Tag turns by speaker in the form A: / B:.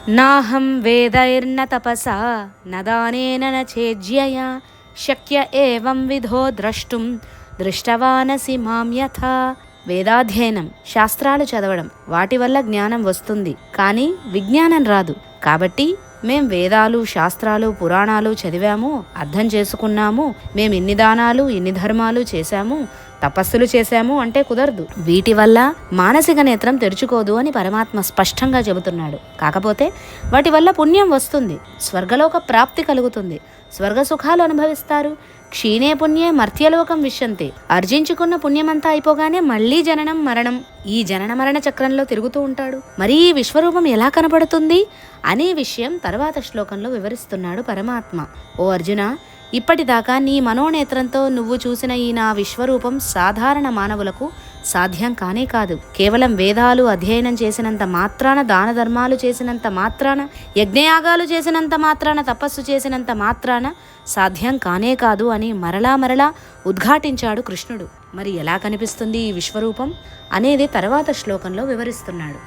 A: నాహం వేదైర్న తపసా నదానేన న చేజ్యయా శక్య ఏవం విధో ద్రష్టుం దృష్టవానసి మాం యథా. వేదాధ్యయనం, శాస్త్రాలు చదవడం, వాటి వల్ల జ్ఞానం వస్తుంది, కానీ విజ్ఞానం రాదు. కాబట్టి మేం వేదాలు, శాస్త్రాలు, పురాణాలు చదివాము, అర్థం చేసుకున్నాము, మేం ఇన్ని దానాలు, ఇన్ని ధర్మాలు చేశాము, తపస్సులు చేశాము అంటే కుదరదు. వీటి వల్ల మానసిక నేత్రం తెరుచుకోదు అని పరమాత్మ స్పష్టంగా చెబుతున్నాడు. కాకపోతే వాటి వల్ల పుణ్యం వస్తుంది, స్వర్గలోక ప్రాప్తి కలుగుతుంది, స్వర్గ సుఖాలు అనుభవిస్తారు. క్షీణే పుణ్యే మర్త్యలోకం విశంతి. ఆర్జించుకున్న పుణ్యమంతా అయిపోగానే మళ్లీ జననం మరణం, ఈ జనన మరణ చక్రంలో తిరుగుతూ ఉంటాడు. మరి ఈ విశ్వరూపం ఎలా కనపడుతుంది అనే విషయం తర్వాత శ్లోకంలో వివరిస్తున్నాడు పరమాత్మ. ఓ అర్జున, ఇప్పటిదాకా నీ మనోనేత్రంతో నువ్వు చూసిన ఈ నా విశ్వరూపం సాధారణ మానవులకు సాధ్యం కానే కాదు. కేవలం వేదాలు అధ్యయనం చేసినంత మాత్రాన, దాన ధర్మాలు చేసినంత మాత్రాన, యజ్ఞయాగాలు చేసినంత మాత్రాన, తపస్సు చేసినంత మాత్రాన సాధ్యం కానే కాదు అని మరలా మరలా ఉద్ఘాటించాడు కృష్ణుడు. మరి ఎలా కనిపిస్తుంది ఈ విశ్వరూపం అనేది తర్వాత శ్లోకంలో వివరిస్తున్నాడు.